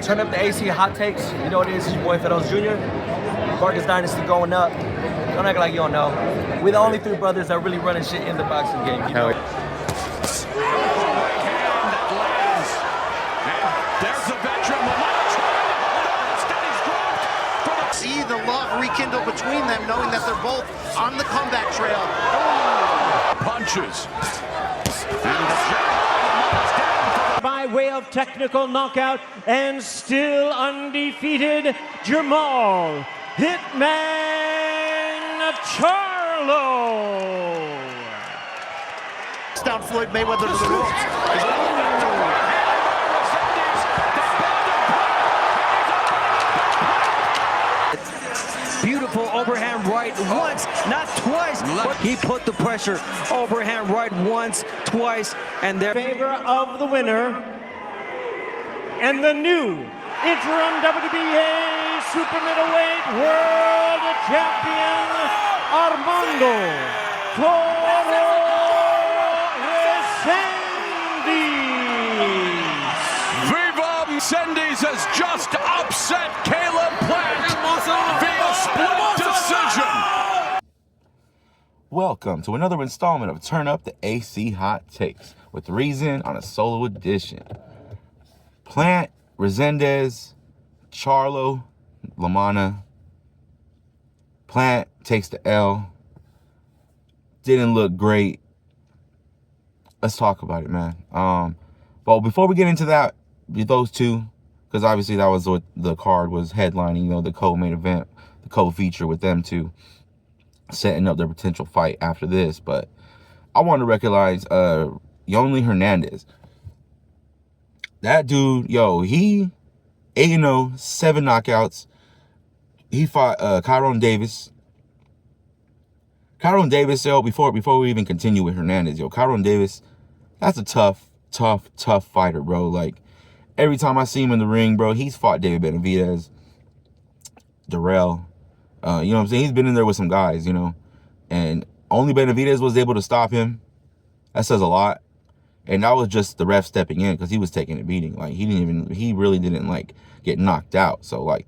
Turn up the AC hot takes. You know what it is. It's your boy Fidelis Jr. Vargas Dynasty going up. Don't act like you don't know. We're the only three brothers that really running shit in the boxing game. You know? There's the veteran LaManna trying to hold on. Instead, he's dropped. See the love rekindle between them, knowing that they're both on the comeback trail. Punches. And the LaManna's down. By way of technical knockout and still undefeated, Jamal Hitman Charlo. Down Floyd Mayweather to the ropes. Beautiful overhand right once, not twice. He put the pressure. Overhand right once, twice, and there. Favor of the winner and the new interim WBA super middleweight world champion, Armando Toro Resendiz. Viva Resendiz has just upset Caleb Plant via split decision. Welcome to another installment of Turn Up the AC Hot Takes with Reason on a solo edition. Plant, Resendiz, Charlo, LaManna. Plant takes the L. Didn't look great. Let's talk about it, man. But before we get into that, those two, because obviously that was what the card was headlining, you know, the co-main event, the co-feature with them two, setting up their potential fight after this. But I want to recognize Yonely Hernandez. That dude, yo, he 8-0, 7 knockouts. He fought Kyron Davis. Kyron Davis, yo, before we even continue with Hernandez, yo, Kyron Davis, that's a tough fighter, bro. Like, every time I see him in the ring, bro, he's fought David Benavidez, Darrell. You know what I'm saying? He's been in there with some guys, you know. And only Benavidez was able to stop him. That says a lot. And that was just the ref stepping in because he was taking a beating. Like, he really didn't, like, get knocked out. So, like,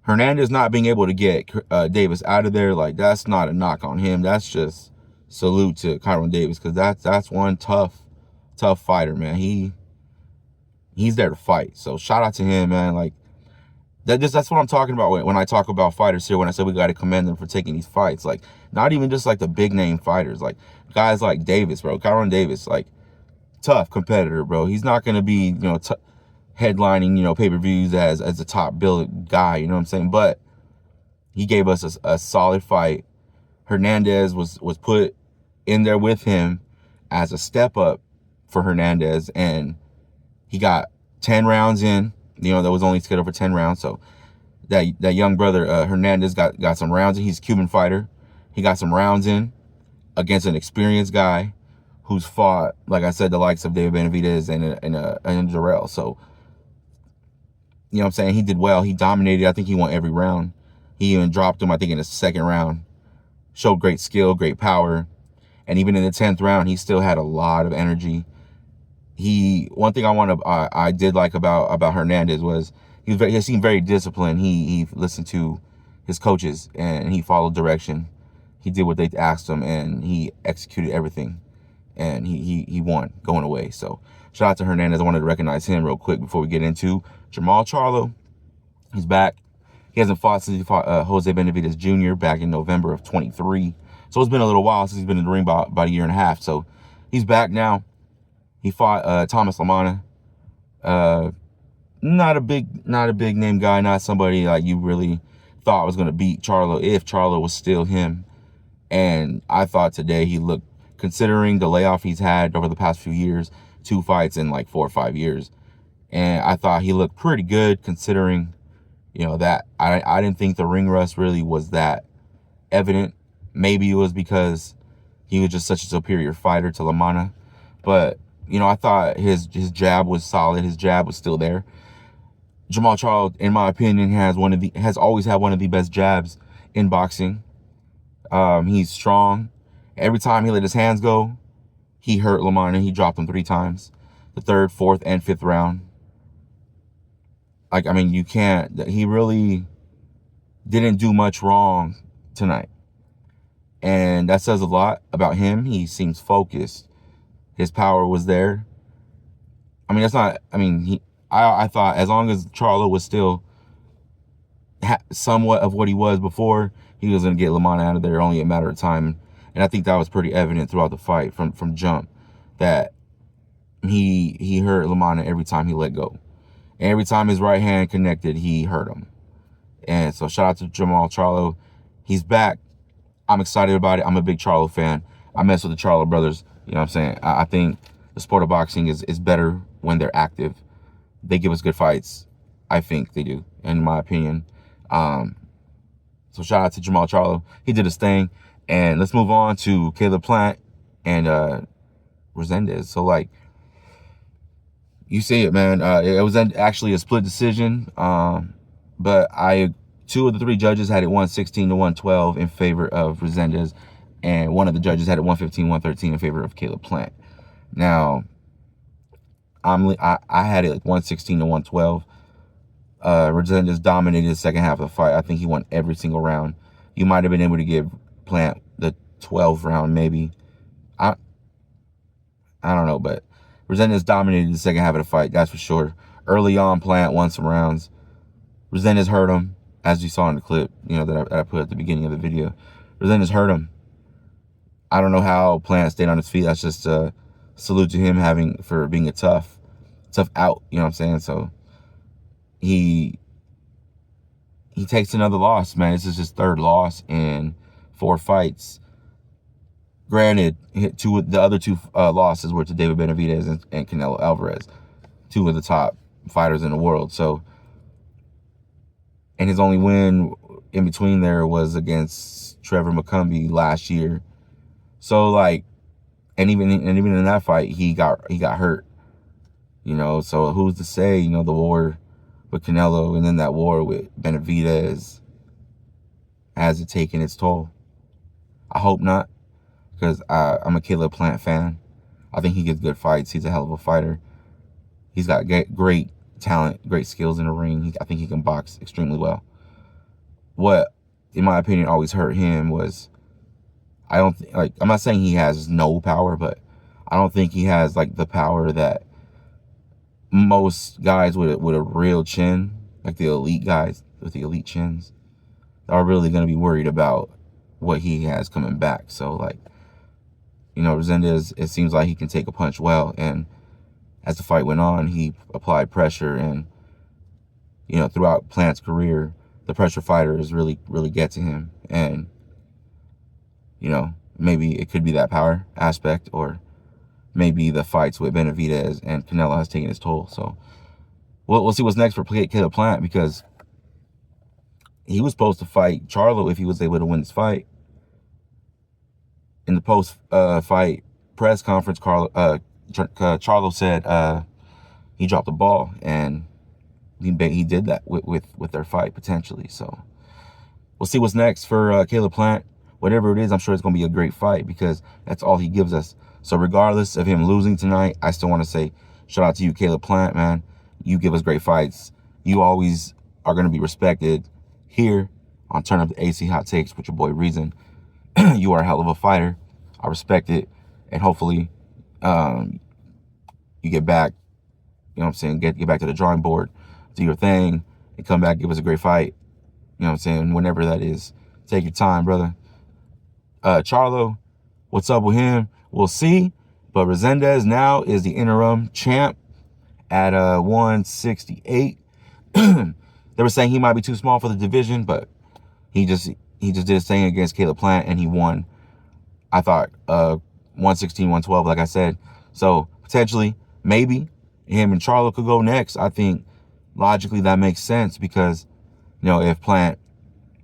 Hernandez not being able to get Davis out of there, like, that's not a knock on him. That's just salute to Kyron Davis, because that's one tough fighter, man. He's there to fight. So shout out to him, man. Like, that's what I'm talking about when I talk about fighters here, when I say we got to commend them for taking these fights. Like, not even just like the big name fighters, like guys like Davis, bro. Kyron Davis, like, tough competitor, bro. He's not going to be, you know, headlining, you know, pay-per-views as a top billed guy, you know what I'm saying? But he gave us a solid fight. Hernandez was put in there with him as a step up for Hernandez, and he got 10 rounds in. You know, that was only scheduled for 10 rounds. So that young brother, Hernandez, got some rounds in. He's a Cuban fighter. He got some rounds in against an experienced guy who's fought, like I said, the likes of David Benavidez and Darrell. So, you know what I'm saying? He did well. He dominated. I think he won every round. He even dropped him, I think, in the second round. Showed great skill, great power. And even in the 10th round, he still had a lot of energy. One thing I did like about Hernandez was he seemed very disciplined. He listened to his coaches and he followed direction. He did what they asked him and he executed everything. And he won going away. So shout out to Hernandez. I wanted to recognize him real quick before we get into Jamal Charlo. He's back. He hasn't fought since he fought Jose Benavidez Jr. back in November of 23. So it's been a little while since he's been in the ring, about a year and a half. So he's back now. He fought Thomas LaManna. Not a big name guy, not somebody like you really thought was gonna beat Charlo if Charlo was still him. And I thought today he looked, considering the layoff he's had over the past few years, 2 fights in like 4 or 5 years. And I thought he looked pretty good considering, you know, that I didn't think the ring rust really was that evident. Maybe it was because he was just such a superior fighter to LaManna. But, you know, I thought his jab was solid. His jab was still there. Jamal Charlo, in my opinion, has always had one of the best jabs in boxing. He's strong. Every time he let his hands go, he hurt LaManna. He dropped him 3 times. The 3rd, 4th, and 5th round. Like, I mean, you can't, he really didn't do much wrong tonight. And that says a lot about him. He seems focused. His power was there. I mean, that's not, I mean, I thought as long as Charlo was still somewhat of what he was before, he was going to get LaManna out of there, only a matter of time. And I think that was pretty evident throughout the fight from jump, that he hurt LaManna every time he let go. And every time his right hand connected, he hurt him. And so shout out to Jamal Charlo. He's back. I'm excited about it. I'm a big Charlo fan. I mess with the Charlo brothers. You know what I'm saying? I think the sport of boxing is better when they're active. They give us good fights. I think they do, in my opinion. So shout out to Jamal Charlo. He did his thing. And let's move on to Caleb Plant and Resendiz. So, like, you see it, man. It was actually a split decision. But two of the three judges had it 116 to 112 in favor of Resendiz, and one of the judges had it 115, 113 in favor of Caleb Plant. Now, I had it like 116 to 112. Resendiz dominated the second half of the fight. I think he won every single round. You might have been able to give Plant the 12th round, maybe. I don't know, but Resendiz dominated the second half of the fight, that's for sure. Early on, Plant won some rounds. Resendiz hurt him, as you saw in the clip, you know, that I put at the beginning of the video. Resendiz hurt him. I don't know how Plant stayed on his feet. That's just a salute to him for being a tough out, you know what I'm saying? So he takes another loss, man. This is his third loss in 4 fights. Granted, the other two losses were to David Benavidez and Canelo Alvarez, 2 of the top fighters in the world. So, and his only win in between there was against Trevor McCumbee last year. So, like, and even in that fight, he got hurt. You know, so who's to say, you know, the war with Canelo and then that war with Benavidez, has it taken its toll? I hope not, because I'm a Caleb Plant fan. I think he gets good fights. He's a hell of a fighter. He's got great talent, great skills in the ring. I think he can box extremely well. What, in my opinion, always hurt him was, I'm not saying he has no power, but I don't think he has like the power that most guys with a real chin, like the elite guys with the elite chins, are really going to be worried about what he has coming back. So, like, you know, Resendiz, it seems like he can take a punch well, and as the fight went on, he applied pressure, and, you know, throughout Plant's career, the pressure fighters really get to him. And, you know, maybe it could be that power aspect, or maybe the fights with Benavidez and Canelo has taken its toll. So we'll see what's next for Caleb Plant, because he was supposed to fight Charlo if he was able to win this fight. In the post-fight press conference, Charlo said he dropped the ball, and he did that with their fight, potentially. So we'll see what's next for Caleb Plant. Whatever it is, I'm sure it's going to be a great fight, because that's all he gives us. So regardless of him losing tonight, I still want to say shout out to you, Caleb Plant, man. You give us great fights. You always are going to be respected here on Turn Up the AC Hot Takes with your boy Reason. You are a hell of a fighter. I respect it. And hopefully you get back, you know what I'm saying, get back to the drawing board, do your thing, and come back, give us a great fight. You know what I'm saying? Whenever that is. Take your time, brother. Charlo, what's up with him? We'll see. But Resendiz now is the interim champ at 168. They were saying he might be too small for the division, but he just did his thing against Caleb Plant, and he won. I thought 116, 112, like I said. So potentially, maybe him and Charlo could go next. I think logically that makes sense, because, you know, if Plant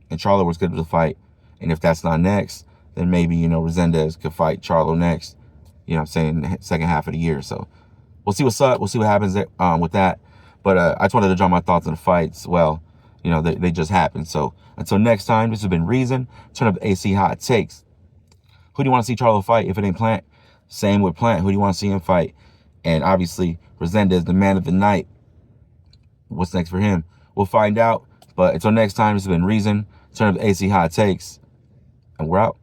and Charlo were scheduled to fight, and if that's not next, then maybe, you know, Resendiz could fight Charlo next, you know what I'm saying, the second half of the year. So we'll see what's up. We'll see what happens with that. But I just wanted to drop my thoughts on the fights. Well, you know, they just happened. So until next time, this has been Reason. Turn Up the AC Hot Takes. Who do you want to see Charlo fight if it ain't Plant? Same with Plant. Who do you want to see him fight? And obviously, Resendiz, the man of the night. what's next for him? We'll find out. But until next time, this has been Reason. Turn up AC Hot Takes. And we're out.